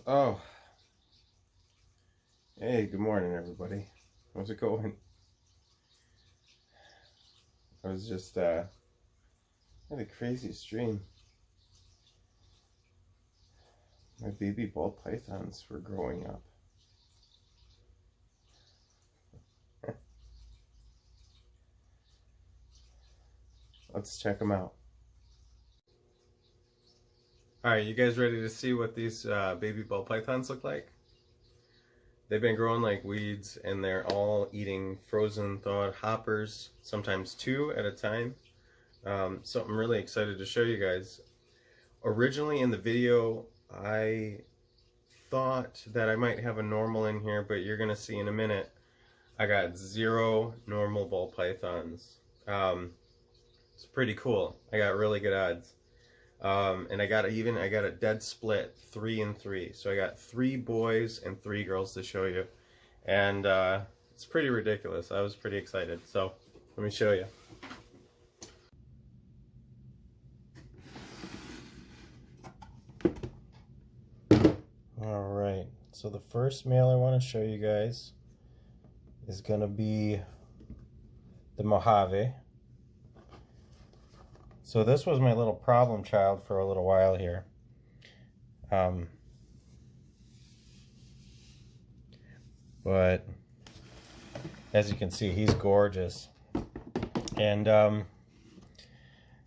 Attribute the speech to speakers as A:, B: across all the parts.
A: Oh, hey, good morning, everybody. How's it going? I was just, had a crazy dream. My baby ball pythons were growing up. Let's check them out. Alright, you guys ready to see what these baby ball pythons look like? They've been growing like weeds, and they're all eating frozen thawed hoppers, sometimes 2 at a time. So I'm really excited to show you guys. Originally in the video, I thought that I might have a normal in here, but you're gonna see in a minute, I got 0 normal ball pythons. It's pretty cool. I got really good odds. And I got a dead split, 3 and 3. So I got 3 boys and 3 girls to show you. And it's pretty ridiculous. I was pretty excited. So let me show you. Alright, so the first male I want to show you guys is going to be the Mojave. So this was my little problem child for a little while here. But as you can see, he's gorgeous. And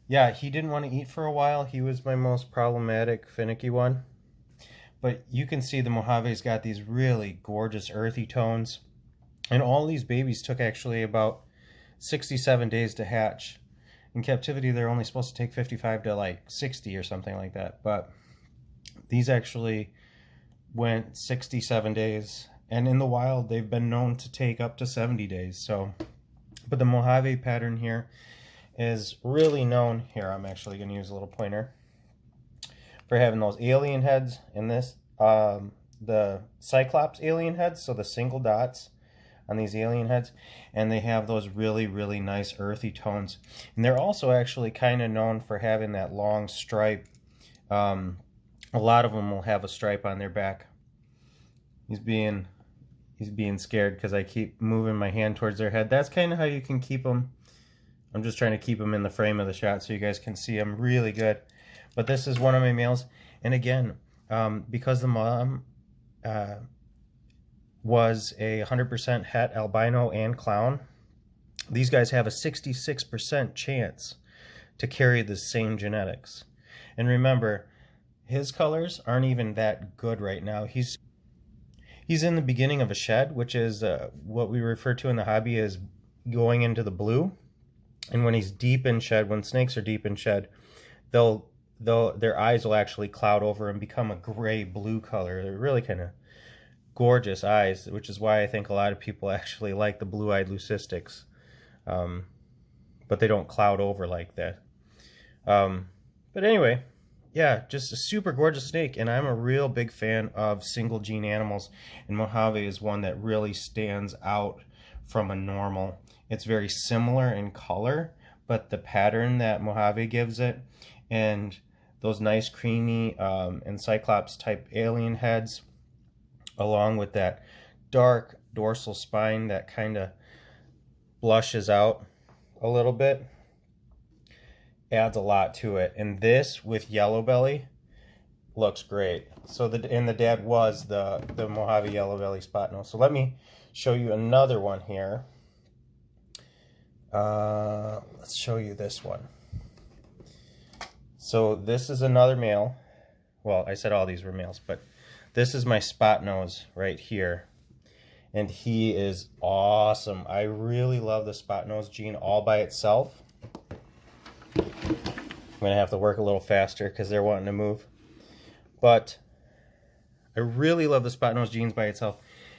A: yeah, he didn't want to eat for a while. He was my most problematic, finicky one. But you can see the Mojave's got these really gorgeous earthy tones. And all these babies took actually about 67 days to hatch. In captivity, they're only supposed to take 55 to like 60 or something like that. But these actually went 67 days. And in the wild, they've been known to take up to 70 days. So, but the Mojave pattern here is really known. Here, I'm actually going to use a little pointer for having those alien heads in this. The Cyclops alien heads, so the single dots on these alien heads, and they have those really, really nice earthy tones. And they're also actually kind of known for having that long stripe. A lot of them will have a stripe on their back. He's being scared because I keep moving my hand towards their head. That's kind of how you can keep them. I'm just trying to keep them in the frame of the shot so you guys can see them really good. But this is one of my males, and again, because the mom was a 100% het albino and clown, these guys have a 66% chance to carry the same genetics. And remember, his colors aren't even that good right now. He's in the beginning of a shed, which is what we refer to in the hobby as going into the blue. And when he's deep in shed, when snakes are deep in shed, their eyes will actually cloud over and become a gray-blue color. They're really kind of gorgeous eyes, which is why I think a lot of people actually like the blue-eyed leucistics. But they don't cloud over like that. But anyway, yeah, just a super gorgeous snake, and I'm a real big fan of single gene animals, and Mojave is one that really stands out from a normal. It's very similar in color, but the pattern that Mojave gives it, and those nice creamy and Cyclops type alien heads, along with that dark dorsal spine that kind of blushes out a little bit, adds a lot to it. And this with yellow belly looks great. So the dad was the Mojave yellow belly spot nose. So let me show you another one here. Let's show you this one. So this is another male. Well, I said all these were males, but this is my spot nose right here. And he is awesome. I really love the spot nose gene all by itself. I'm going to have to work a little faster because they're wanting to move. But I really love the spot nose genes by itself.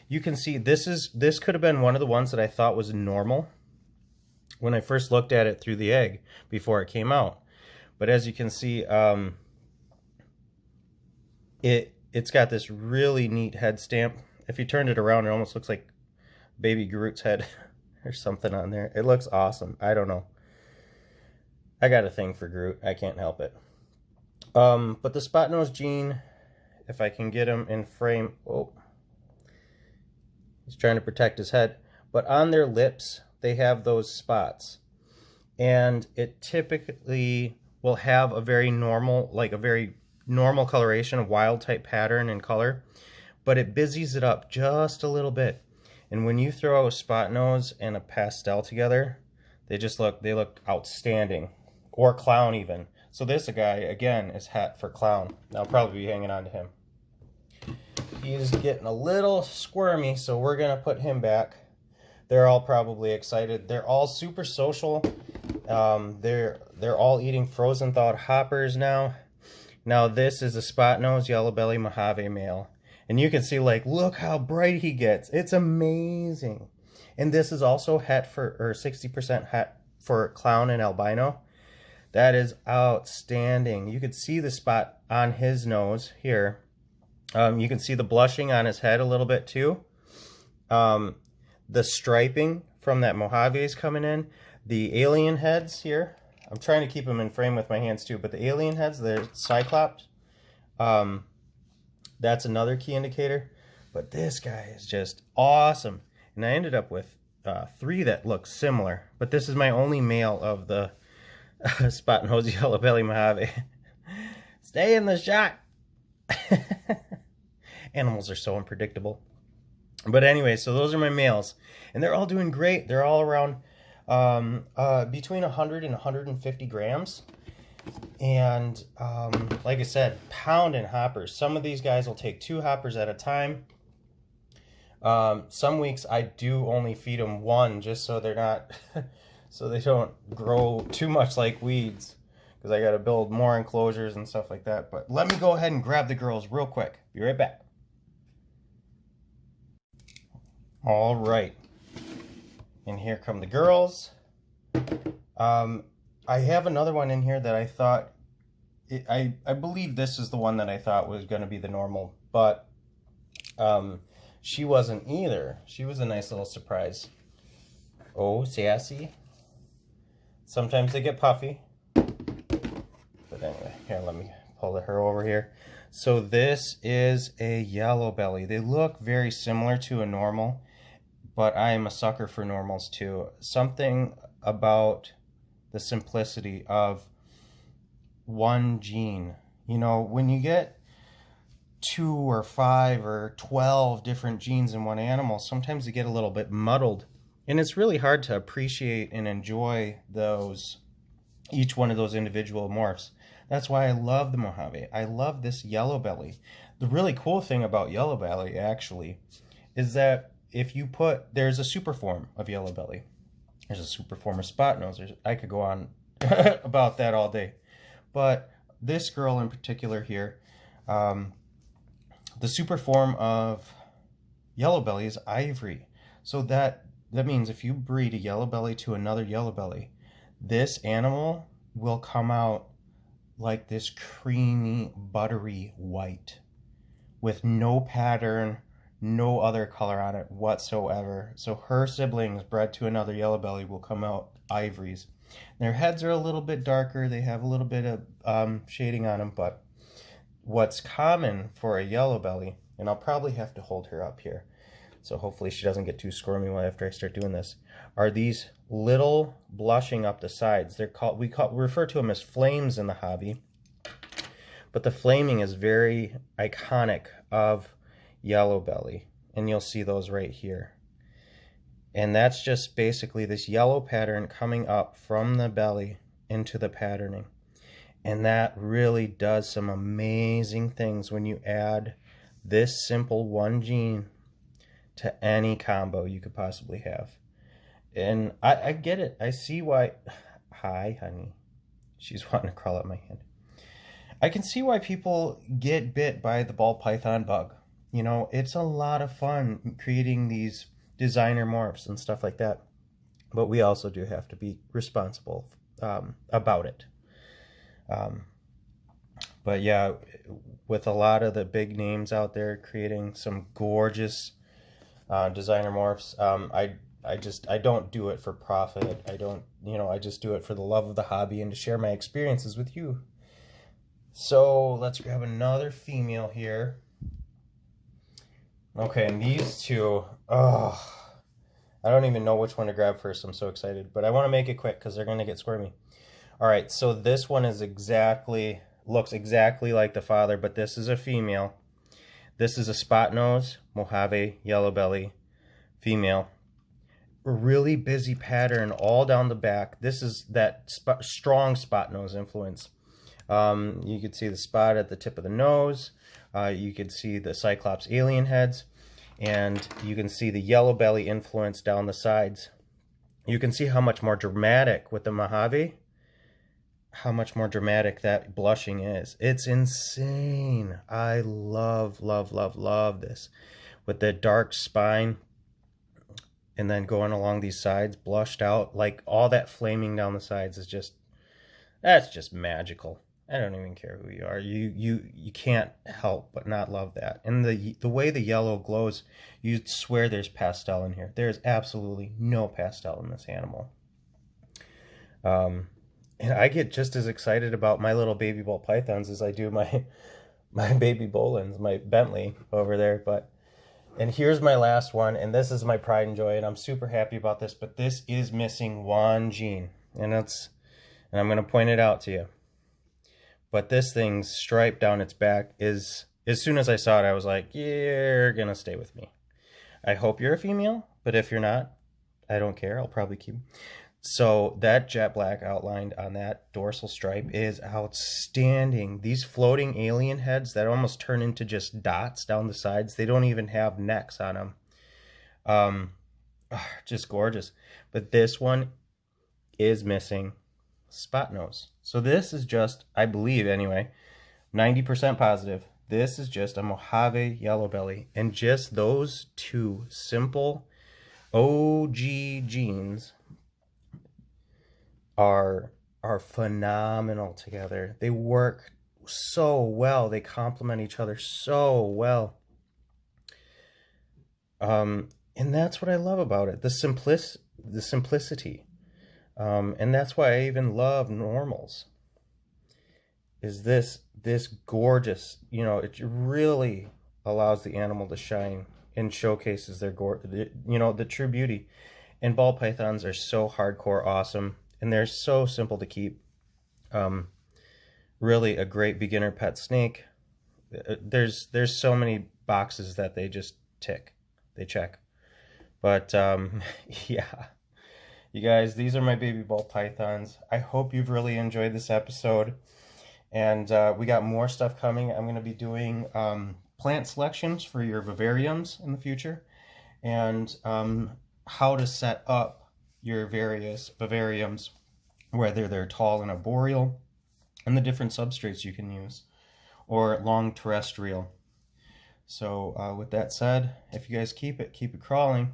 A: You can see this could have been one of the ones that I thought was normal when I first looked at it through the egg before it came out. But as you can see, it's got this really neat head stamp. If you turned it around, it almost looks like Baby Groot's head or something on there. It looks awesome. I don't know. I got a thing for Groot. I can't help it. But the spot nose gene if I can get him in frame. Oh, he's trying to protect his head. But on their lips, they have those spots. And it typically will have a very normal, like a very normal coloration, a wild type pattern and color. But it busies it up just a little bit. And when you throw a spot nose and a pastel together, they look outstanding. Or clown even. So this guy, again, is hat for clown. I'll probably be hanging on to him. He's getting a little squirmy, so we're going to put him back. They're all probably excited. They're all super social. They're all eating frozen thawed hoppers now. Now this is a spot nose yellow belly Mojave male. And you can see, like, look how bright he gets. It's amazing. And this is also hat for, or 60% hat for clown and albino. That is outstanding. You can see the spot on his nose here. You can see the blushing on his head a little bit too. The striping from that Mojave is coming in. The alien heads here. I'm trying to keep them in frame with my hands too, but the alien heads, they're cyclops. That's another key indicator. But this guy is just awesome. And I ended up with 3 that look similar. But this is my only male of the spot nose yellow belly Mojave. Stay in the shot. Animals are so unpredictable. But anyway, so those are my males. And they're all doing great. They're all around between 100 and 150 grams. And like I said, pounding hoppers. Some of these guys will take 2 hoppers at a time. Some weeks I do only feed them 1 just so they're not, so they don't grow too much like weeds. Because I got to build more enclosures and stuff like that. But let me go ahead and grab the girls real quick. Be right back. All right. And here come the girls. I have another one in here that I thought, I believe this is the one that I thought was going to be the normal. But she wasn't either. She was a nice little surprise. Oh, sassy. Sometimes they get puffy. But anyway, here, let me pull her over here. So this is a yellow belly. They look very similar to a normal, but I am a sucker for normals too. Something about the simplicity of one gene. You know, when you get 2 or 5 or 12 different genes in one animal, sometimes they get a little bit muddled. And it's really hard to appreciate and enjoy each one of those individual morphs. That's why I love the Mojave. I love this yellow belly. The really cool thing about yellow belly, actually, is that if you there's a super form of yellow belly. There's a super form of spot nose. I could go on about that all day. But this girl in particular here, the super form of yellow belly is ivory. So that means if you breed a yellow belly to another yellow belly, this animal will come out like this creamy, buttery white with no pattern, no other color on it whatsoever. So her siblings bred to another yellow belly will come out ivories. Their heads are a little bit darker. They have a little bit of shading on them, but what's common for a yellow belly, and I'll probably have to hold her up here, so hopefully she doesn't get too squirmy after I start doing this, are these little blushing up the sides. They're called, we refer to them as flames in the hobby, but the flaming is very iconic of yellow belly, and you'll see those right here. And that's just basically this yellow pattern coming up from the belly into the patterning. And that really does some amazing things when you add this simple one gene to any combo you could possibly have. And I get it. I see why. Hi, honey. She's wanting to crawl up my hand. I can see why people get bit by the ball python bug. You know, it's a lot of fun creating these designer morphs and stuff like that. But we also do have to be responsible about it. But yeah, with a lot of the big names out there creating some gorgeous designer morphs, I don't do it for profit. I just do it for the love of the hobby and to share my experiences with you. So let's grab another female here. Okay, and these two, oh, I don't even know which one to grab first. I'm so excited, but I want to make it quick because they're going to get squirmy. All right, so this one is looks exactly like the father, but this is a female. This is a spot nose, Mojave, yellow belly, female. A really busy pattern all down the back. This is that strong spot nose influence. You could see the spot at the tip of the nose. You could see the Cyclops alien heads. And you can see the yellow belly influence down the sides. You can see how much more dramatic with the Mojave, how much more dramatic that blushing is. It's insane. I love, love, love, love this. With the dark spine and then going along these sides, blushed out, like all that flaming down the sides is just, that's just magical. I don't even care who you are. You can't help but not love that. And the way the yellow glows, you swear there's pastel in here. There's absolutely no pastel in this animal. And I get just as excited about my little baby ball pythons as I do my baby Bolins, my Bentley over there. And here's my last one, and this is my pride and joy, and I'm super happy about this, but this is missing one gene. And I'm going to point it out to you. But this thing's stripe down its back is, as soon as I saw it, I was like, you're going to stay with me. I hope you're a female, but if you're not, I don't care. I'll probably keep. So that jet black outlined on that dorsal stripe is outstanding. These floating alien heads that almost turn into just dots down the sides, they don't even have necks on them. Just gorgeous. But this one is missing spot nose. So this is just, I believe anyway, 90% positive. This is just a Mojave yellow belly. And just those two simple OG genes are phenomenal together. They work so well. They complement each other so well. And that's what I love about it. The simplicity. And that's why I even love normals. Is this gorgeous, you know, it really allows the animal to shine and showcases their the true beauty. And ball pythons are so hardcore awesome. And they're so simple to keep. Really a great beginner pet snake. There's so many boxes that they just tick. They check. But yeah. You guys, these are my baby ball pythons. I hope you've really enjoyed this episode. And we got more stuff coming. I'm going to be doing plant selections for your vivariums in the future. And how to set up your various vivariums, whether they're tall and arboreal, and the different substrates you can use, or long terrestrial. So with that said, if you guys keep it crawling.